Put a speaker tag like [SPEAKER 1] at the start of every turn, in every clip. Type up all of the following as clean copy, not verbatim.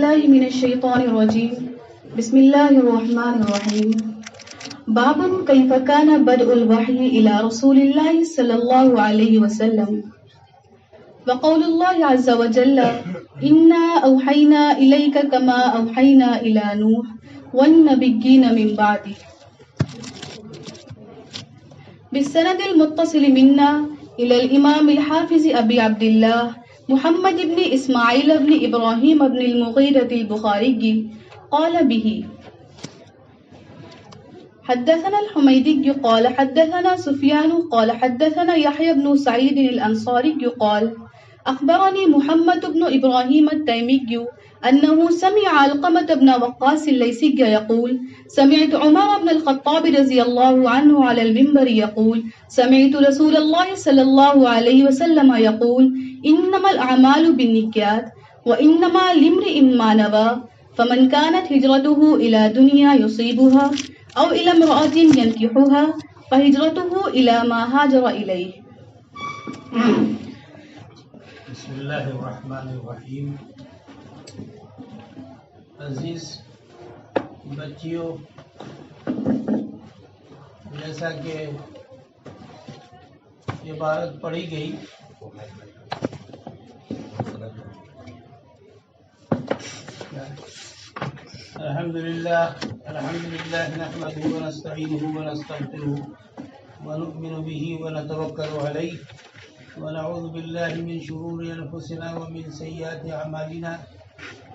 [SPEAKER 1] بالله من الشيطان الرجيم بسم الله الرحمن الرحيم باب كيف كان بدء الوحي إلى رسول الله صلى الله عليه وسلم وقول الله عز وجل إنا أوحينا إليك كما أوحينا إلى نوح والنبيين من بعده بالسند المتصل منا إلى الإمام الحافظ أبي عبد الله محمد بن إسماعيل بن إبراهيم بن المغيرة البخاري قال به حدثنا الحميدي قال حدثنا سفيان قال حدثنا يحيى بن سعيد الأنصاري قال أخبرني محمد بن إبراهيم التيمي أنه سمع علقمة بن وقاص الليثي يقول سمعت عمر بن الخطاب رضي الله عنه على المنبر يقول سمعت رسول الله صلى الله عليه وسلم يقول إنما الأعمال بالنيات وإنما لامرئ ما نوى فمن كانت هجرته إلى دنيا يصيبها أو إلى امرأة ينكحها فهجرته إلى ما هاجر إليه.
[SPEAKER 2] بسم اللہ الرحمن الرحیم. عزیز بچیوں، جیسا کہ عبارت پڑھی گئی الحمدللہ نحمده ونستعینه ونستغفره ونؤمن به ونتوکل علیہ ونعوذ باللہ من شرور انفسنا ومن سیئات اعمالنا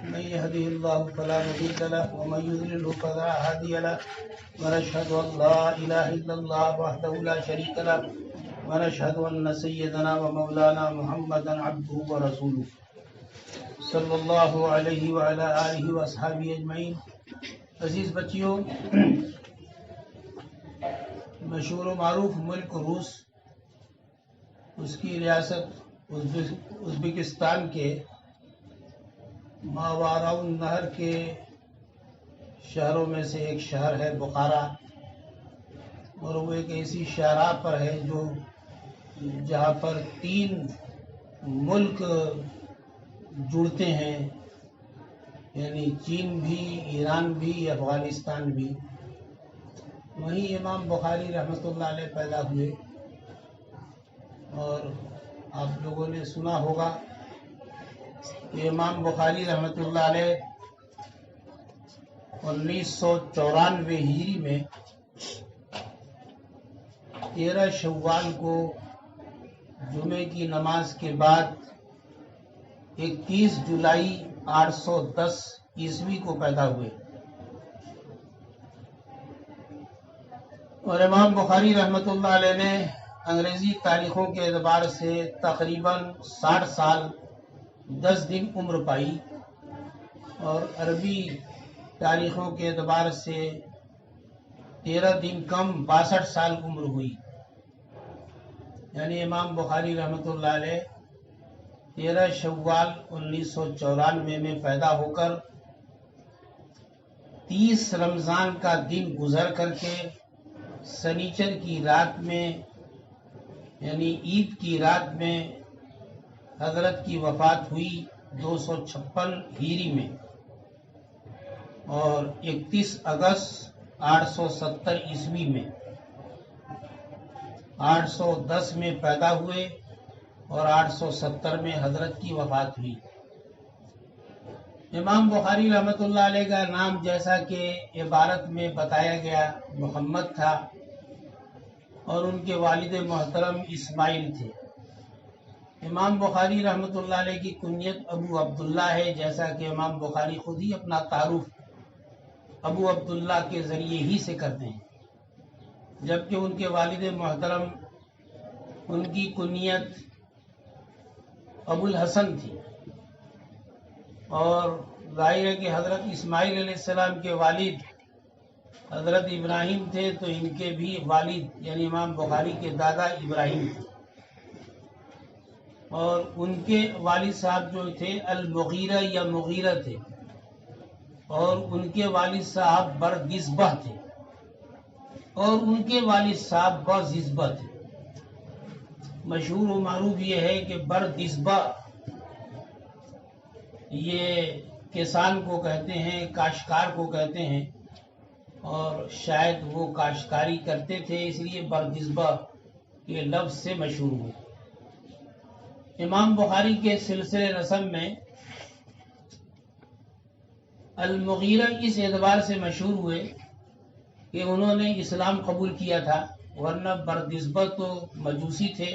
[SPEAKER 2] من يهده الله فلا مضل له ومن يضلل فلا هادي له ونشهد ان لا اله الا الله وحده لا شريك له ونشهد ان سيدنا ومولانا محمدا عبده ورسوله صلی اللہ علیہ وعلی آلہ واصحابہ اجمعین. عزیز بچیوں، مشہور و معروف ملک روس، اس کی ریاست ازبکستان کے ماوراء النہر کے شہروں میں سے ایک شہر ہے بخارا، اور وہ ایک ایسی شاہراہ پر ہے جہاں پر 3 ملک جڑتے ہیں، یعنی چین بھی، ایران بھی، افغانستان بھی. وہیں امام بخاری رحمۃ اللہ علیہ پیدا ہوئے، اور آپ لوگوں نے سنا ہوگا کہ امام بخاری رحمۃ اللہ علیہ 1994 ہجری میں 13 شوال کو جمعے کی نماز کے بعد 21 جولائی 810 عیسوی کو پیدا ہوئے، اور امام بخاری رحمۃ اللہ علیہ نے انگریزی تاریخوں کے اعتبار سے تقریباً 60 سال 10 دن عمر پائی، اور عربی تاریخوں کے اعتبار سے 13 دن کم 62 سال عمر ہوئی. یعنی امام بخاری رحمۃ اللہ علیہ 13 شوال 1994 میں پیدا ہو کر 30 رمضان کا دن گزر کر کے سنیچر کی رات میں، یعنی عید کی رات میں حضرت کی وفات ہوئی 256 ہجری میں، اور 31 اگست 870 عیسوی میں 810 میں پیدا ہوئے اور 870 میں حضرت کی وفات ہوئی. امام بخاری رحمۃ اللہ علیہ کا نام جیسا کہ عبارت میں بتایا گیا محمد تھا، اور ان کے والد محترم اسماعیل تھے. امام بخاری رحمۃ اللہ علیہ کی کنیت ابو عبداللہ ہے، جیسا کہ امام بخاری خود ہی اپنا تعارف ابو عبداللہ کے ذریعے ہی سے کرتے ہیں، جبکہ ان کے والد محترم ان کی کنیت ابو الحسن تھی. اور ظاہر ہے کہ حضرت اسماعیل علیہ السلام کے والد حضرت ابراہیم تھے، تو ان کے بھی والد یعنی امام بخاری کے دادا ابراہیم تھے، اور ان کے والد صاحب جو تھے المغیرہ یا مغیرہ تھے، اور ان کے والد صاحب بردزبہ تھے، اور ان کے والد صاحب بززبہ تھے. مشہور و معروف یہ ہے کہ بردزبہ یہ کسان کو کہتے ہیں، کاشتکار کو کہتے ہیں، اور شاید وہ کاشتکاری کرتے تھے اس لیے برجسبہ کے لفظ سے مشہور ہوئے۔ امام بخاری کے سلسلے نسب میں المغیرہ اس اعتبار سے مشہور ہوئے کہ انہوں نے اسلام قبول کیا تھا، ورنہ برجسبہ تو مجوسی تھے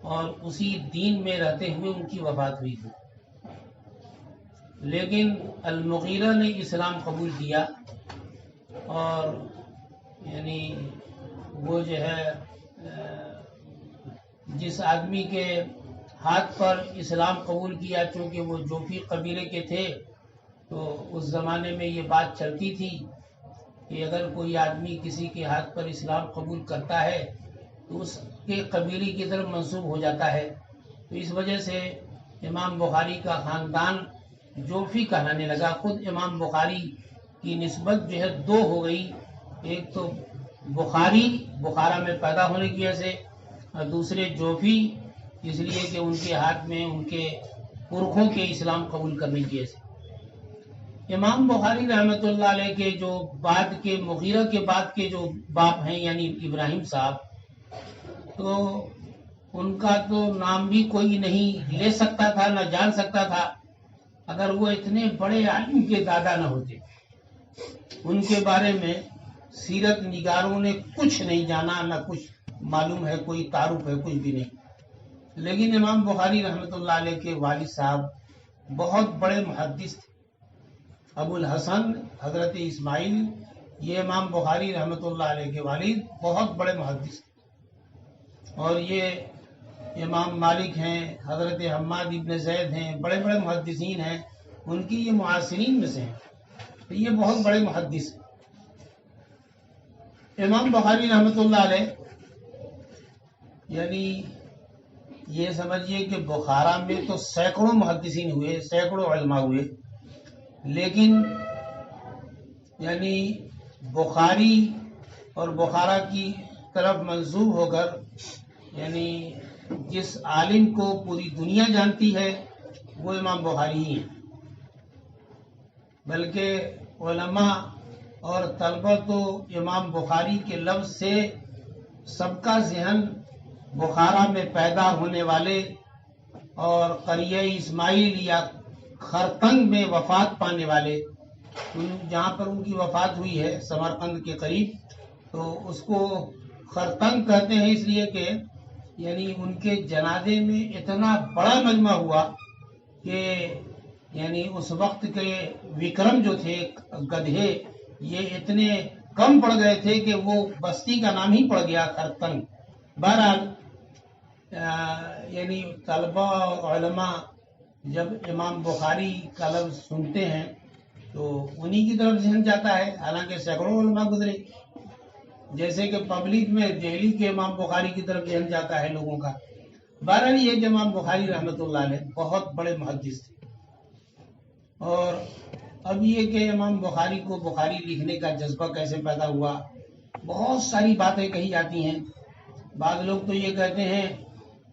[SPEAKER 2] اور اسی دین میں رہتے ہوئے ان کی وفات ہوئی تھی، لیکن المغیرہ نے اسلام قبول کیا، اور یعنی وہ جو ہے جس آدمی کے ہاتھ پر اسلام قبول کیا، چونکہ وہ جوفی قبیلے کے تھے، تو اس زمانے میں یہ بات چلتی تھی کہ اگر کوئی آدمی کسی کے ہاتھ پر اسلام قبول کرتا ہے تو اس کے قبیلے کی طرف منسوب ہو جاتا ہے، تو اس وجہ سے امام بخاری کا خاندان جوفی کہلانے لگا۔ خود امام بخاری کی نسبت جو ہے دو ہو گئی، ایک تو بخاری بخارا میں پیدا ہونے کی وجہ سے، اور دوسرے جوفی اس لیے کہ ان کے ہاتھ میں ان کے پرکھوں کے اسلام قبول کرنے کی وجہ سے۔ امام بخاری رحمۃ اللہ علیہ کے جو بعد کے مغیرہ کے بعد کے جو باپ ہیں یعنی ابراہیم صاحب، تو ان کا تو نام بھی کوئی نہیں لے سکتا تھا نہ جان سکتا تھا اگر وہ اتنے بڑے عالم کے دادا نہ ہوتے۔ ان کے بارے میں سیرت نگاروں نے کچھ نہیں جانا، نہ کچھ معلوم ہے، کوئی تعارف ہے، کچھ بھی نہیں۔ لیکن امام بخاری رحمۃ اللہ علیہ کے والد صاحب بہت بڑے محدث تھے۔ ابو الحسن حضرت اسماعیل، یہ امام بخاری رحمۃ اللہ علیہ کے والد بہت بڑے محدث تھے، اور یہ امام مالک ہیں، حضرت حماد ابن زید ہیں، بڑے بڑے محدثین ہیں، ان کی یہ معاصرین میں سے ہیں، تو یہ بہت بڑے محدث ہیں۔ امام بخاری رحمۃ اللہ علیہ یعنی یہ سمجھیے کہ بخارا میں تو سینکڑوں محدثین ہوئے، سینکڑوں علماء ہوئے، لیکن یعنی بخاری اور بخارا کی طرف منسوب ہو کر یعنی جس عالم کو پوری دنیا جانتی ہے وہ امام بخاری ہی ہیں، بلکہ علماء اور طلبہ تو امام بخاری کے لفظ سے سب کا ذہن بخارا میں پیدا ہونے والے اور قریہ اسماعیل یا خرطنگ میں وفات پانے والے، جہاں پر ان کی وفات ہوئی ہے سمرقند کے قریب، تو اس کو خرطنگ کہتے ہیں اس لیے کہ یعنی ان کے جنازے میں اتنا بڑا مجمع ہوا کہ یعنی اس وقت کے وکرم جو تھے گدھے، یہ اتنے کم پڑ گئے تھے کہ وہ بستی کا نام ہی پڑ گیا خرطنگ۔ بہرحال یعنی طلبہ اور علماء جب امام بخاری کا لفظ سنتے ہیں تو انہی کی طرف ذہن جاتا ہے، حالانکہ سینکڑوں علماء گزرے، جیسے کہ پبلک میں دہلی کے امام بخاری کی طرف ذہن جاتا ہے لوگوں کا۔ بہرحال یہ کہ امام بخاری رحمۃ اللہ علیہ بہت بڑے محدث تھے، اور اب یہ کہ امام بخاری کو بخاری لکھنے کا جذبہ کیسے پیدا ہوا، بہت ساری باتیں کہی جاتی ہیں۔ بعض لوگ تو یہ کہتے ہیں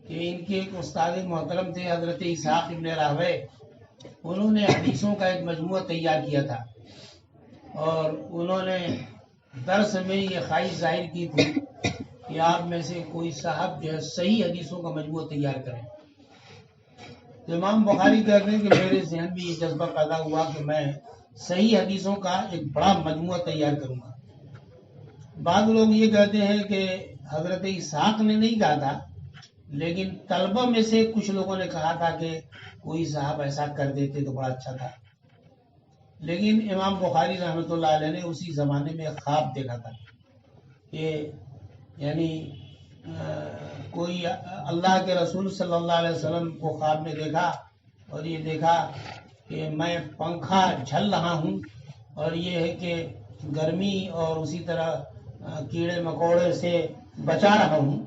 [SPEAKER 2] کہ ان کے ایک استاد محترم تھے حضرت اسحاق ابن راہوے، انہوں نے حدیثوں کا ایک مجموعہ تیار کیا تھا، اور انہوں نے درس میں یہ خواہش ظاہر کی تھی کہ آپ میں سے کوئی صاحب جو ہے صحیح حدیثوں کا مجموعہ تیار کریں۔ امام بخاری کہتے ہیں کہ میرے ذہن میں یہ جذبہ پیدا ہوا کہ میں صحیح حدیثوں کا ایک بڑا مجموعہ تیار کروں گا۔ بعض لوگ یہ کہتے ہیں کہ حضرت اسحاق نے نہیں کہا تھا، لیکن طلبہ میں سے کچھ لوگوں نے کہا تھا کہ کوئی صاحب ایسا کر دیتے تو بڑا اچھا تھا۔ لیکن امام بخاری رحمۃ اللہ علیہ نے اسی زمانے میں خواب دیکھا تھا کہ یعنی کوئی اللہ کے رسول صلی اللہ علیہ وسلم کو خواب میں دیکھا، اور یہ دیکھا کہ میں پنکھا جھل رہا ہوں، اور یہ ہے کہ گرمی اور اسی طرح کیڑے مکوڑے سے بچا رہا ہوں۔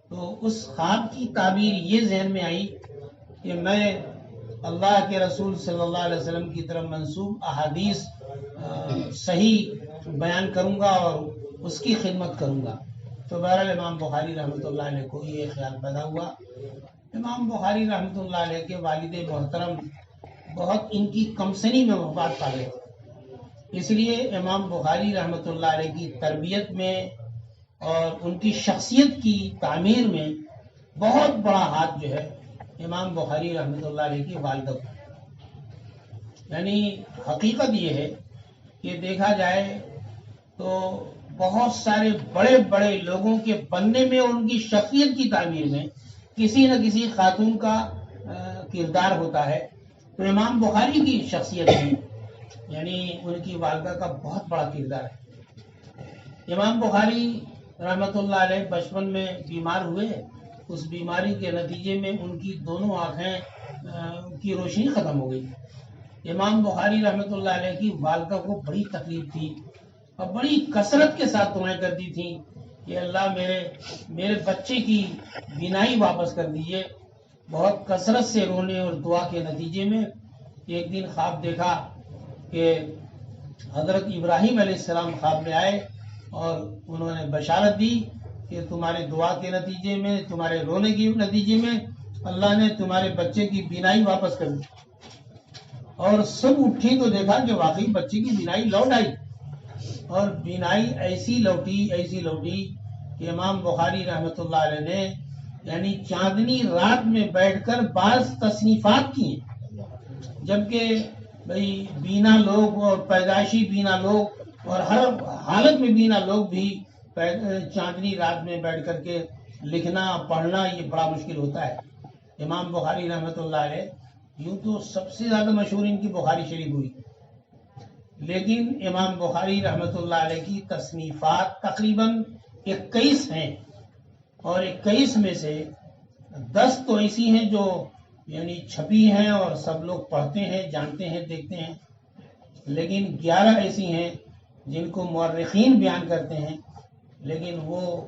[SPEAKER 2] تو اس خواب کی تعبیر یہ ذہن میں آئی کہ میں اللہ کے رسول صلی اللہ علیہ وسلم کی طرف منسوب احادیث صحیح بیان کروں گا اور اس کی خدمت کروں گا۔ تو بہرحال امام بخاری رحمۃ اللہ علیہ کو یہ خیال پیدا ہوا۔ امام بخاری رحمۃ اللہ علیہ کے والد محترم بہت ان کی کمسنی میں مفاد پالے تھے. اس لیے امام بخاری رحمۃ اللہ علیہ کی تربیت میں اور ان کی شخصیت کی تعمیر میں بہت بڑا ہاتھ جو ہے امام بخاری رحمۃ اللہ علیہ کی والدہ کا. یعنی حقیقت یہ ہے کہ دیکھا جائے تو بہت سارے بڑے بڑے لوگوں کے بننے میں اور ان کی شخصیت کی تعمیر میں کسی نہ کسی خاتون کا کردار ہوتا ہے. تو امام بخاری کی شخصیت میں یعنی ان کی والدہ کا بہت بڑا کردار ہے. امام بخاری رحمۃ اللہ علیہ بچپن میں بیمار ہوئے. اس بیماری کے نتیجے میں ان کی دونوں آنکھیں کی روشنی ختم ہو گئی. امام بخاری رحمۃ اللہ علیہ کی والدہ کو بڑی تکلیف تھی اور بڑی کثرت کے ساتھ دعائیں کرتی تھیں کہ اللہ میرے بچے کی بینائی واپس کر دیجیے. بہت کثرت سے رونے اور دعا کے نتیجے میں ایک دن خواب دیکھا کہ حضرت ابراہیم علیہ السلام خواب میں آئے اور انہوں نے بشارت دی کہ تمہارے دعا کے نتیجے میں، تمہارے رونے کے نتیجے میں اللہ نے تمہارے بچے کی بینائی واپس کر دی. اور سب اٹھی تو دیکھا کہ واقعی بچے کی بینائی لوٹ آئی اور بینائی ایسی لوٹی کہ امام بخاری رحمۃ اللہ علیہ نے یعنی چاندنی رات میں بیٹھ کر بعض تصنیفات کی ہیں. جبکہ بھئی بینا لوگ اور پیدائشی بینا لوگ اور ہر حالت میں بینا لوگ بھی چاندنی رات میں بیٹھ کر کے لکھنا پڑھنا یہ بڑا مشکل ہوتا ہے. امام بخاری رحمۃ اللہ علیہ یوں تو سب سے زیادہ مشہور ان کی بخاری شریف ہوئی، لیکن امام بخاری رحمۃ اللہ علیہ کی تصنیفات تقریباً 21 ہیں اور 21 میں سے 10 تو ایسی ہیں جو یعنی چھپی ہیں اور سب لوگ پڑھتے ہیں، جانتے ہیں، دیکھتے ہیں، لیکن 11 ایسی ہیں جن کو مورخین بیان کرتے ہیں لیکن وہ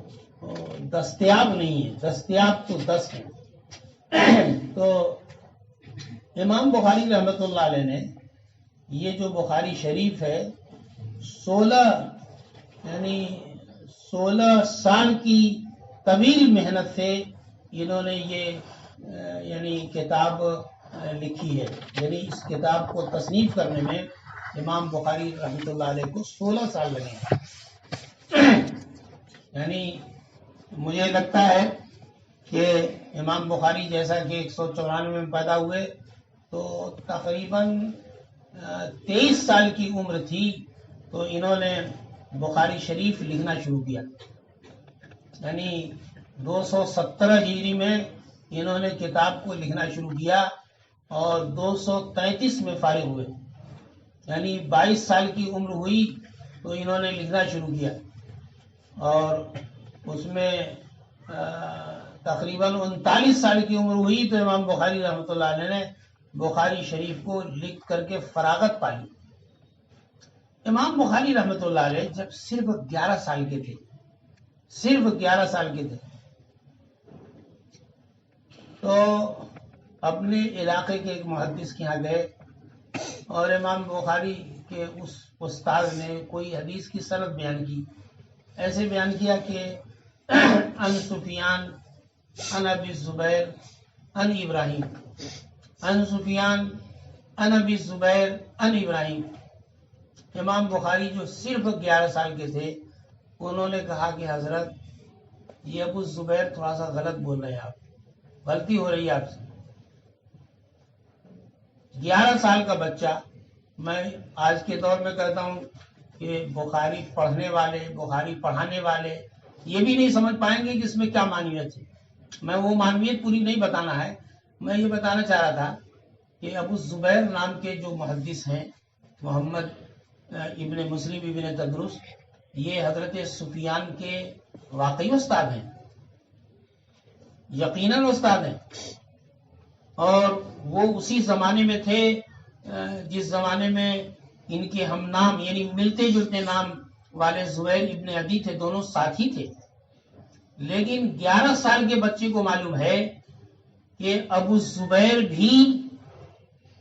[SPEAKER 2] دستیاب نہیں ہیں. دستیاب تو 10 ہیں. تو امام بخاری رحمۃ اللہ علیہ نے یہ جو بخاری شریف ہے 16 سال کی طویل محنت سے انہوں نے یہ یعنی کتاب لکھی ہے. یعنی اس کتاب کو تصنیف کرنے میں امام بخاری رحمۃ اللہ علیہ کو 16 سال لگے. یعنی مجھے لگتا ہے کہ امام بخاری جیسا کہ 194 میں پیدا ہوئے تو تقریباً 23 سال کی عمر تھی تو انہوں نے بخاری شریف لکھنا شروع کیا. یعنی 217 ہجری میں انہوں نے کتاب کو لکھنا شروع کیا اور 233 میں فارغ ہوئے. یعنی 22 سال کی عمر ہوئی تو انہوں نے لکھنا شروع کیا اور اس میں تقریباً 39 سال کی عمر ہوئی تو امام بخاری رحمۃ اللہ علیہ نے بخاری شریف کو لکھ کر کے فراغت پالی. امام بخاری رحمۃ اللہ علیہ جب صرف 11 سال کے تھے تو اپنے علاقے کے ایک محدث کے یہاں گئے اور امام بخاری کے اس استاد نے کوئی حدیث کی سند بیان کی. ایسے بیان کیا کہ ان سفیان ان ابی الزبیر ان ابراہیم، ان سفیان ان ابی الزبیر ان ابراہیم. امام بخاری جو صرف 11 سال کے تھے انہوں نے کہا کہ حضرت یہ ابو الزبیر تھوڑا سا غلط بول رہے ہیں، آپ غلطی ہو رہی ہے آپ سے. 11 سال کا بچہ، میں آج کے دور میں کہتا ہوں کہ بخاری پڑھنے والے، بخاری پڑھانے والے یہ بھی نہیں سمجھ پائیں گے کہ اس میں کیا معنویت ہے. میں وہ معنویت پوری نہیں بتانا ہے، میں یہ بتانا چاہ رہا تھا کہ ابو الزبیر نام کے جو محدث ہیں محمد ابن مسلم ابن تدرس، یہ حضرت سفیان کے واقعی استاد ہیں، یقیناً استاد ہیں. اور وہ اسی زمانے میں تھے جس زمانے میں ان کے ہم نام یعنی ملتے جلتے نام والے زبیر ابن عدی تھے، دونوں ساتھی تھے. لیکن 11 سال کے بچے کو معلوم ہے کہ ابو الزبیر بھی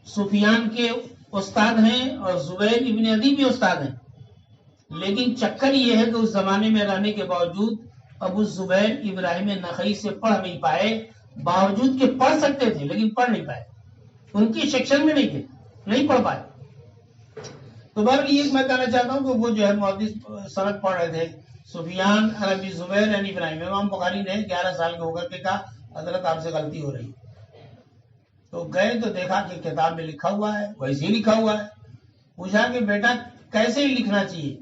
[SPEAKER 2] سفیان کے استاد ہیں اور زبیر ابن عدی بھی استاد ہیں. لیکن چکر یہ ہے کہ اس زمانے میں رہنے کے باوجود ابو الزبیر ابراہیم نخعی سے پڑھ نہیں پائے، باوجود کہ پڑھ سکتے تھے لیکن پڑھ نہیں پائے، ان کی سیکشن میں نہیں تھے. نہیں پڑھ پائے. تو بہرحال یہ میں کہنا چاہتا ہوں کہ وہ جو ہے محدث سند پڑھ رہے تھے سفیان عن ابی زبیر عن ابراہیم. امام بخاری نے 11 سال کے ہو کر کے کہا حضرت آپ سے غلطی ہو رہی. تو گئے تو دیکھا کہ کتاب میں لکھا ہوا ہے ویسے ہی لکھا ہوا ہے. پوچھا کہ بیٹا کیسے لکھنا چاہیے؟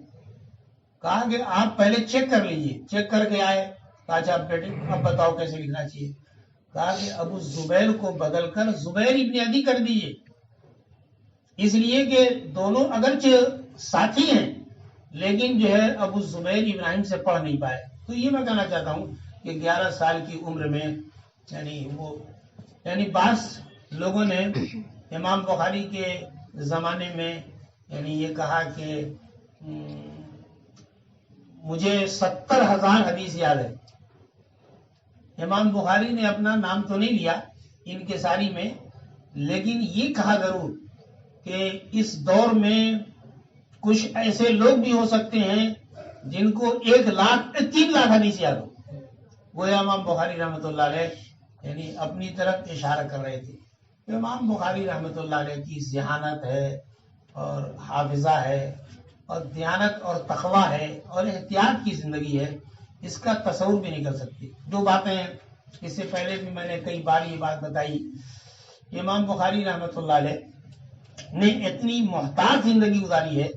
[SPEAKER 2] کہا کہ آپ پہلے چیک کر لیجئے. چیک کر کے آئے. کہا اچھا بیٹے اب بتاؤ کیسے لکھنا چاہیے. کہا کہ ابو زبیر کو بدل کر زبیر ابن عدی کر دیجئے. اس لیے کہ دونوں اگرچہ ساتھی ہیں لیکن جو ہے ابو زبیر ابراہیم سے پڑھ نہیں پائے. تو یہ میں کہنا چاہتا ہوں کہ 11 سال کی عمر میں یعنی بعض لوگوں نے امام بخاری کے زمانے میں یہ کہا کہ مجھے 70,000 حدیث یاد ہے. امام بخاری نے اپنا نام تو نہیں لیا ان کے ساری میں، لیکن یہ کہا ضرور کہ اس دور میں کچھ ایسے لوگ بھی ہو سکتے ہیں جن کو 1 لاکھ 3 لاکھ حدیث یاد ہو. وہ امام بخاری رحمۃ اللہ علیہ اپنی طرف اشارہ کر رہے تھے. امام بخاری رحمۃ اللہ علیہ کی ذہانت ہے اور حافظہ ہے اور دیانت اور تقوی ہے اور احتیاط کی زندگی ہے. اس کا تصور بھی نہیں کر سکتے. جو باتیں اس سے پہلے بھی میں نے کئی بار یہ بات بتائی. امام بخاری رحمۃ اللہ علیہ نے اتنی محتاط زندگی گزاری ہے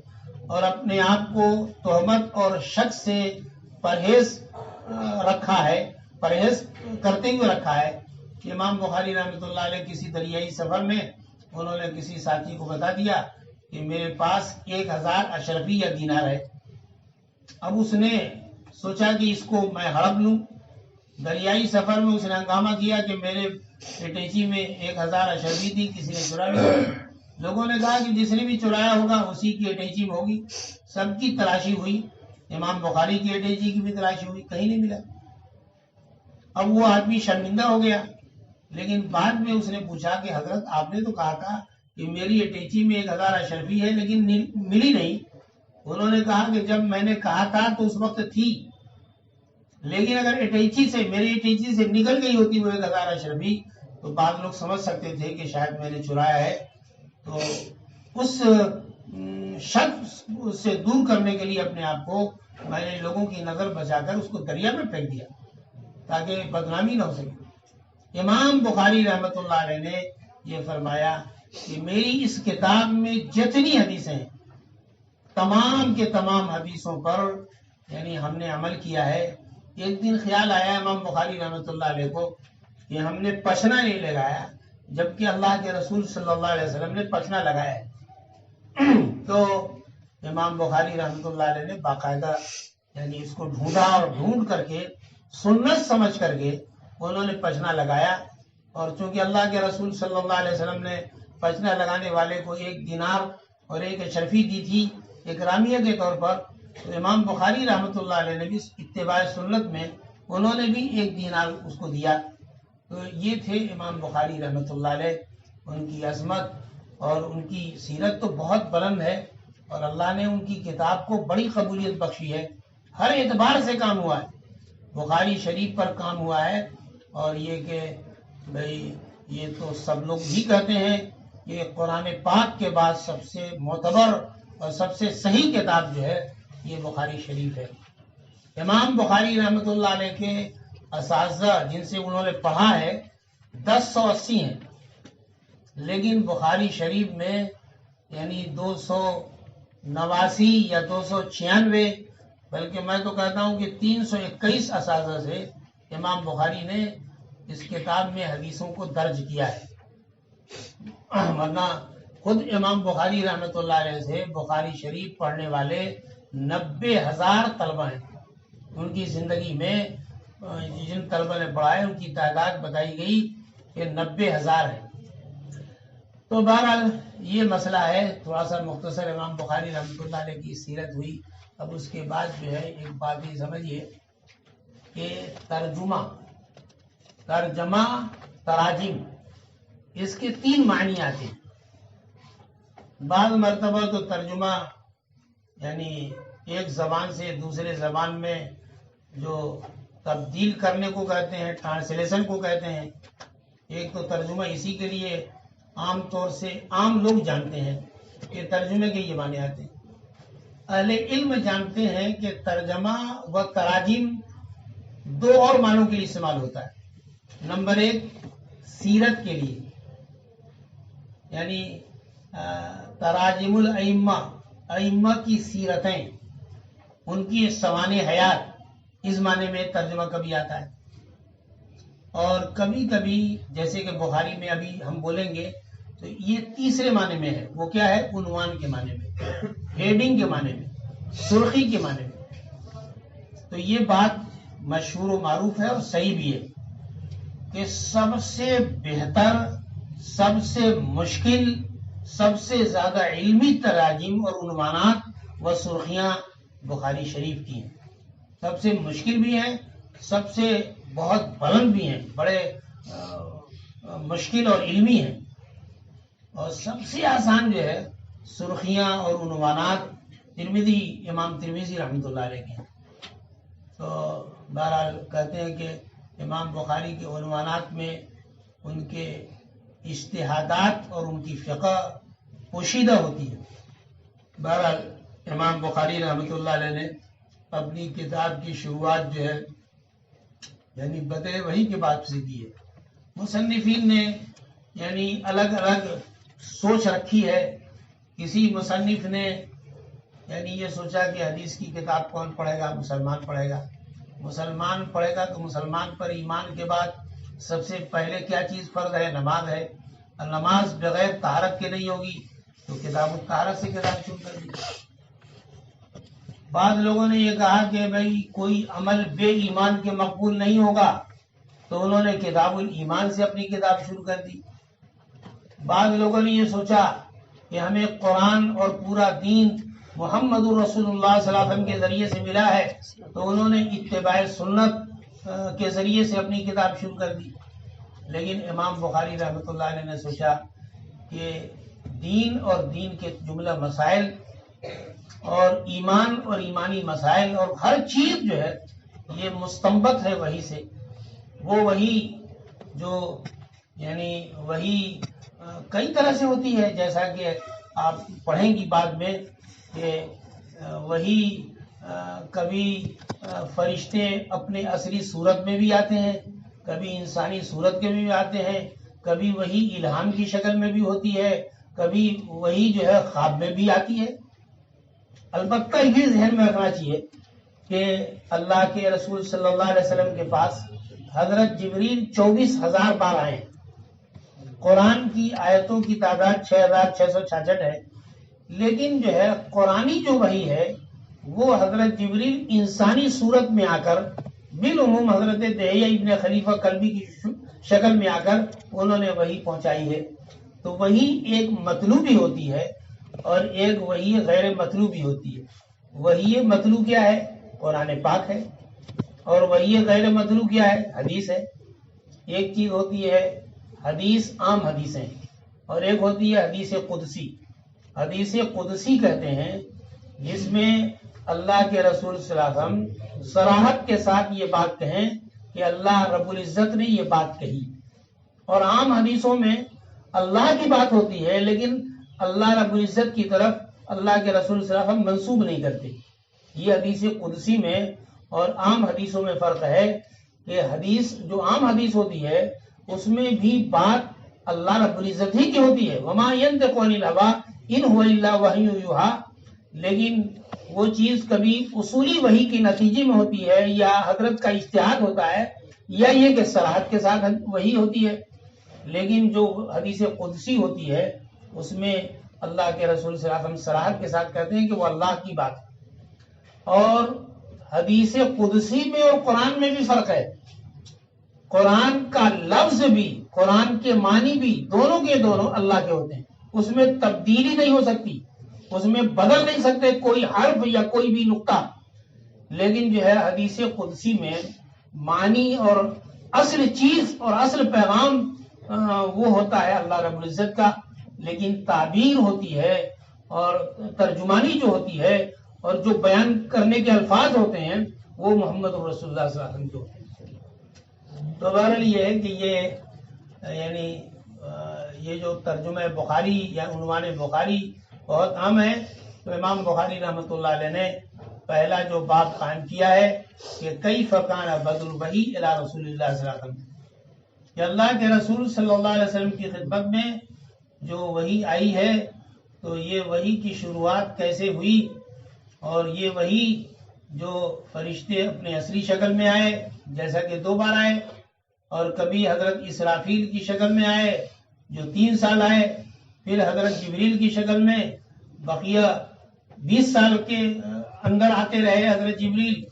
[SPEAKER 2] اور اپنے آپ کو تہمت اور شک سے پرہیز رکھا ہے، پرہیز کرتے ہوئے رکھا ہے کہ امام بخاری رحمۃ اللہ علیہ کسی دریائی سفر میں انہوں نے کسی ساتھی کو بتا دیا کہ میرے پاس 1000 اشرفی یا دینار ہے. اب اس نے سوچا کہ اس کو میں ہڑپ لوں. دریائی سفر میں اس نے ہنگامہ کیا کہ میرے اٹیچی میں 1000 اشرفی تھی، کسی نے چرا لیا. لوگوں نے کہا کہ جس نے بھی چرایا ہوگا اسی کی اٹیچی میں ہوگی. سب کی تلاشی ہوئی، امام بخاری کی اٹیچی کی بھی تلاشی ہوئی، کہیں نہیں ملا. اب وہ آدمی شرمندہ ہو گیا، لیکن بعد میں اس نے پوچھا کہ حضرت آپ نے تو کہا تھا کہ میری اٹیچی میں 1000 اشرفی ہے لیکن ملی نہیں. انہوں نے کہا کہ جب میں نے کہا تھا تو اس وقت تھی، لیکن اگر میری اٹیچی سے نکل گئی ہوتی وہ 1000 اشرفی تو بعض لوگ سمجھ سکتے تھے کہ شاید میں نے چرایا ہے. تو اس شک سے دور کرنے کے لیے اپنے آپ کو میں نے لوگوں کی نظر بچا کر اس کو دریا میں پھینک دیا تاکہ بدنامی نہ ہو سکے. امام بخاری رحمۃ اللہ علیہ نے یہ فرمایا کہ میری اس کتاب میں جتنی حدیثیں ہیں تمام کے تمام حدیثوں پر ہم نے عمل کیا ہے. ایک دن خیال آیا امام بخاری رحمۃ اللہ علیہ کو کہ ہم نے پچھنا نہیں لگایا جبکہ اللہ کے رسول صلی اللہ علیہ وسلم نے پچھنا لگایا ہے. تو امام بخاری رحمۃ اللہ علیہ نے باقاعدہ اس کو ڈھونڈا اور ڈھونڈ کر کے سنت سمجھ کر کے انہوں نے پچھنا لگایا. اور چونکہ اللہ کے رسول صلی اللہ علیہ وسلم نے پچھنا لگانے والے کو 1 دینار اور 1 اشرفی دی تھی اکرامیہ کے طور پر، تو امام بخاری رحمۃ اللہ علیہ نے بھی اتباع سنت میں انہوں نے بھی 1 دینار اس کو دیا. تو یہ تھے امام بخاری رحمۃ اللہ علیہ. ان کی عظمت اور ان کی سیرت تو بہت بلند ہے اور اللہ نے ان کی کتاب کو بڑی قبولیت بخشی ہے. ہر اعتبار سے کام ہوا ہے. بخاری شریف پر کام ہوا ہے اور یہ کہ بھئی یہ تو سب لوگ بھی کہتے ہیں کہ قرآن پاک کے بعد سب سے معتبر اور سب سے صحیح کتاب جو ہے یہ بخاری شریف ہے. امام بخاری رحمۃ اللہ علیہ کے اساتذہ جن سے انہوں نے پڑھا ہے 1080 ہیں، لیکن بخاری شریف میں 289 یا 296 بلکہ میں تو کہتا ہوں کہ 321 اساتذہ سے امام بخاری نے اس کتاب میں حدیثوں کو درج کیا ہے. ورنہ خود امام بخاری رحمۃ اللہ علیہ سے بخاری شریف پڑھنے والے 90,000 طلبہ ہیں. ان کی زندگی میں جن طلبہ نے پڑھا ہے ان کی تعداد بتائی گئی کہ 90,000 ہے. تو بہرحال یہ مسئلہ ہے. تھوڑا سا مختصر امام بخاری رحمۃ اللہ علیہ کی سیرت ہوئی. اب اس کے بعد جو ہے ایک بات یہ سمجھیے کہ ترجمہ تراجم اس کے 3 معنی آتے ہیں. بعض مرتبہ تو ترجمہ ایک زبان سے دوسرے زبان میں جو تبدیل کرنے کو کہتے ہیں، ٹرانسلیشن کو کہتے ہیں. ایک تو ترجمہ اسی کے لیے، عام طور سے عام لوگ جانتے ہیں کہ ترجمے کے یہ معنی آتے ہیں. اہل علم جانتے ہیں کہ ترجمہ و تراجم دو اور معنوں کے لیے استعمال ہوتا ہے. نمبر ایک سیرت کے لیے، یعنی تراجم الائمہ، ائمہ کی سیرتیں، ان کی سوانح حیات، اس معنی میں ترجمہ کبھی آتا ہے. اور کبھی کبھی جیسے کہ بخاری میں ابھی ہم بولیں گے تو یہ تیسرے معنی میں ہے. وہ کیا ہے؟ عنوان کے معنی میں، ہیڈنگ کے معنی میں، سرخی کے معنی میں. تو یہ بات مشہور و معروف ہے اور صحیح بھی ہے کہ سب سے بہتر، سب سے مشکل، سب سے زیادہ علمی تراجم اور عنوانات و سرخیاں بخاری شریف کی ہیں. سب سے مشکل بھی ہیں، سب سے بہت بلند بھی ہیں، بڑے مشکل اور علمی ہیں. اور سب سے آسان جو ہے سرخیاں اور عنوانات ترمذی، امام ترمذی رحمۃ اللہ علیہ کے ہیں. تو بہرحال کہتے ہیں کہ امام بخاری کے عنوانات میں ان کے اجتہادات اور ان کی فقہ پوشیدہ ہوتی ہے. بہرحال امام بخاری رحمۃ اللہ علیہ نے اپنی کتاب کی شروعات جو ہے یعنی بدء وحی کے بعد سے کی ہے. مصنفین نے یعنی الگ الگ سوچ رکھی ہے. کسی مصنف نے یعنی یہ سوچا کہ حدیث کی کتاب کون پڑھے گا؟ مسلمان پڑھے گا. مسلمان پڑھے گا تو مسلمان پر ایمان کے بعد سب سے پہلے کیا چیز فرض ہے؟ نماز ہے. اور نماز بغیر طہارت کے نہیں ہوگی تو کتاب الطہارت سے کتاب شروع کر دی. بعض لوگوں نے یہ کہا کہ بھئی کوئی عمل بے ایمان کے مقبول نہیں ہوگا تو انہوں نے کتاب الایمان سے اپنی کتاب شروع کر دی. بعض لوگوں نے یہ سوچا کہ ہمیں قرآن اور پورا دین محمد الرسول اللہ صلی اللہ علیہ وسلم کے ذریعے سے ملا ہے تو انہوں نے اتباع سنت کے ذریعے سے اپنی کتاب شروع کر دی. لیکن امام بخاری رحمۃ اللہ علیہ نے سوچا کہ دین اور دین کے جملہ مسائل اور ایمان اور ایمانی مسائل اور ہر چیز جو ہے یہ مستنبط ہے وحی سے. وہ وحی جو یعنی وحی کئی طرح سے ہوتی ہے، جیسا کہ آپ پڑھیں گی بعد میں کہ وحی کبھی فرشتے اپنے اصلی صورت میں بھی آتے ہیں، کبھی انسانی صورت کے بھی آتے ہیں، کبھی وحی الہام کی شکل میں بھی ہوتی ہے، کبھی وحی جو ہے خواب میں بھی آتی ہے. البتہ یہ ذہن میں رکھنا چاہیے کہ اللہ کے رسول صلی اللہ علیہ وسلم کے پاس حضرت جبریل 24,000 بار آئے ہیں. قرآن کی آیتوں کی تعداد 6,666 ہے، لیکن جو ہے قرآنی جو وحی ہے وہ حضرت جبریل انسانی صورت میں آ کر بالعموم حضرت دہیہ ابن خلیفہ کلبی کی شکل میں آ کر انہوں نے وحی پہنچائی ہے. تو وحی ایک مطلوبی ہوتی ہے اور ایک وحی غیر مطلوبی ہوتی ہے. وحی مطلوب کیا ہے؟ قرآن پاک ہے. اور وحی غیر مطلوب کیا ہے؟ حدیث ہے. ایک چیز ہوتی ہے حدیث، عام حدیثیں، اور ایک ہوتی ہے حدیث قدسی. حدیث قدسی کہتے ہیں جس میں اللہ کے رسول صلی اللہ علیہ وسلم صراحت کے ساتھ یہ بات کہیں کہ اللہ رب العزت نے یہ بات کہی. اور عام حدیثوں میں اللہ کی بات ہوتی ہے لیکن اللہ رب العزت کی طرف اللہ کے رسول صلی اللہ علیہ وسلم منسوب نہیں کرتے. یہ حدیث قدسی میں اور عام حدیثوں میں فرق ہے کہ حدیث جو عام حدیث ہوتی ہے اس میں بھی بات اللہ رب العزت ہی کی ہوتی ہے. وما ينطق عن الهوى ان هو الا وحی یوحی. لیکن وہ چیز کبھی اصولی وحی کے نتیجے میں ہوتی ہے یا حضرت کا اجتہاد ہوتا ہے یا یہ کہ صراحت کے ساتھ وحی ہوتی ہے. لیکن جو حدیث قدسی ہوتی ہے اس میں اللہ کے رسول صلی اللہ علیہ وسلم صراحت کے ساتھ کہتے ہیں کہ وہ اللہ کی بات ہے. اور حدیث قدسی میں اور قرآن میں بھی فرق ہے. قرآن کا لفظ بھی، قرآن کے معنی بھی، دونوں کے دونوں اللہ کے ہوتے ہیں. اس میں تبدیلی نہیں ہو سکتی، اس میں بدل نہیں سکتے کوئی حرف یا کوئی بھی نقطہ. لیکن جو ہے حدیث قدسی میں معنی اور اصل چیز اور اصل پیغام وہ ہوتا ہے اللہ رب العزت کا، لیکن تعبیر ہوتی ہے اور ترجمانی جو ہوتی ہے اور جو بیان کرنے کے الفاظ ہوتے ہیں وہ محمد رسول اللہ صلی اللہ علیہ وسلم کے ہوتے ہیں. تو بہرحال یہ ہے کہ یہ یعنی یہ جو ترجمہ بخاری یا عنوان بخاری بہت عام ہے، تو امام بخاری رحمۃ اللہ علیہ نے پہلا جو باب قائم کیا ہے کہ کیف کان بدء الوحی الی رسول اللہ صلی اللہ علیہ وسلم، کہ اللہ کے رسول صلی اللہ علیہ وسلم کی خدمت میں جو وحی آئی ہے تو یہ وحی کی شروعات کیسے ہوئی، اور یہ وحی جو فرشتے اپنے اصلی شکل میں آئے جیسا کہ 2 بار آئے، اور کبھی حضرت اسرافیل کی شکل میں آئے جو 3 سال آئے، پھر حضرت جبریل کی شکل میں بقیہ 20 سال کے اندر آتے رہے حضرت جبریل،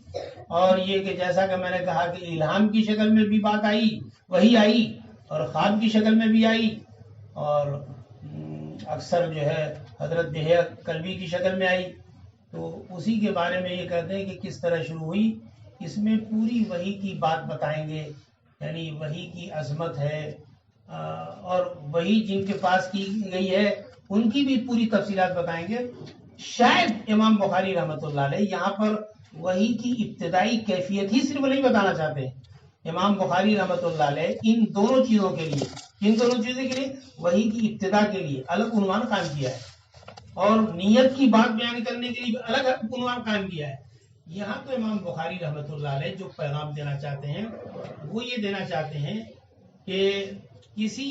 [SPEAKER 2] اور یہ کہ جیسا کہ میں نے کہا کہ الہام کی شکل میں بھی بات آئی، وہی آئی، اور خواب کی شکل میں بھی آئی، اور اکثر جو ہے حضرت دہیہ کلبی کی شکل میں آئی۔ تو اسی کے بارے میں یہ کہتے ہیں کہ کس طرح شروع ہوئی، اس میں پوری وحی کی بات بتائیں گے، یعنی وحی کی عظمت ہے، اور وحی جن کے پاس کی گئی ہے ان کی بھی پوری تفصیلات بتائیں گے۔ شاید امام بخاری رحمۃ اللہ علیہ یہاں پر وحی کی ابتدائی کیفیت ہی صرف نہیں بتانا چاہتے ہیں۔ امام بخاری رحمۃ اللہ علیہ ان دونوں چیزوں کے لیے، ان دونوں چیزوں کے لیے وحی کی ابتدا کے لیے الگ عنوان قائم کیا ہے، اور نیت کی بات بیان کرنے کے لیے الگ عنوان قائم کیا ہے۔ یہاں تو امام بخاری رحمۃ اللہ علیہ جو پیغام دینا چاہتے ہیں وہ یہ دینا چاہتے ہیں کہ کسی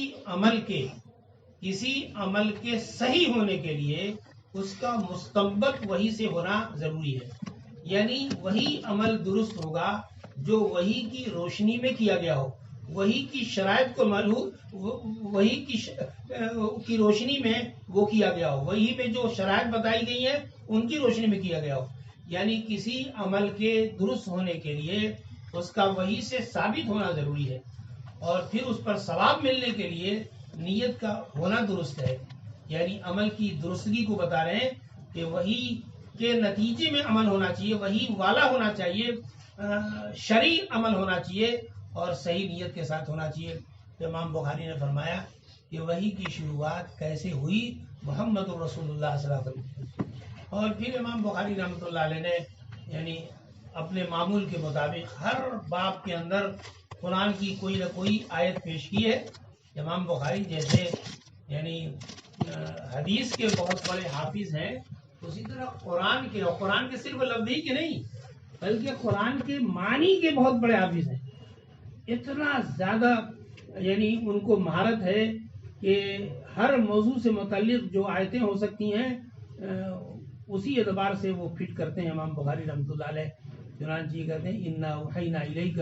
[SPEAKER 2] عمل کے صحیح ہونے کے لیے اس کا مستنبط وحی سے ہونا ضروری ہے، یعنی وہی عمل درست ہوگا جو وحی کی روشنی میں کیا گیا ہو، وحی کی شرائط کو وحی کی روشنی میں وہ کیا گیا ہو، وحی میں جو شرائط بتائی گئی ہیں ان کی روشنی میں کیا گیا ہو۔ یعنی کسی عمل کے درست ہونے کے لیے اس کا وحی سے ثابت ہونا ضروری ہے، اور پھر اس پر ثواب ملنے کے لیے نیت کا ہونا درست ہے۔ یعنی عمل کی درستگی کو بتا رہے ہیں کہ وحی کے نتیجے میں عمل ہونا چاہیے، وحی والا ہونا چاہیے، شرعی عمل ہونا چاہیے، اور صحیح نیت کے ساتھ ہونا چاہیے۔ تو امام بخاری نے فرمایا کہ وحی کی شروعات کیسے ہوئی، محمد رسول اللہ صلی اللہ علیہ وسلم۔ اور پھر امام بخاری رحمۃ اللہ علیہ نے یعنی اپنے معمول کے مطابق ہر باب کے اندر قرآن کی کوئی نہ کوئی آیت پیش کی ہے۔ امام بخاری جیسے یعنی حدیث کے بہت بڑے حافظ ہیں، اسی طرح قرآن کے صرف لفظ ہی کے نہیں بلکہ قرآن کے معنی کے بہت بڑے حافظ ہیں۔ اتنا زیادہ یعنی ان کو مہارت ہے کہ ہر موضوع سے متعلق جو آیتیں ہو سکتی ہیں اسی اعتبار سے وہ فٹ کرتے ہیں امام بخاری رحمۃ اللہ علیہ۔ چنانچہ یہ کہتے ہیں انا اوحینا الیک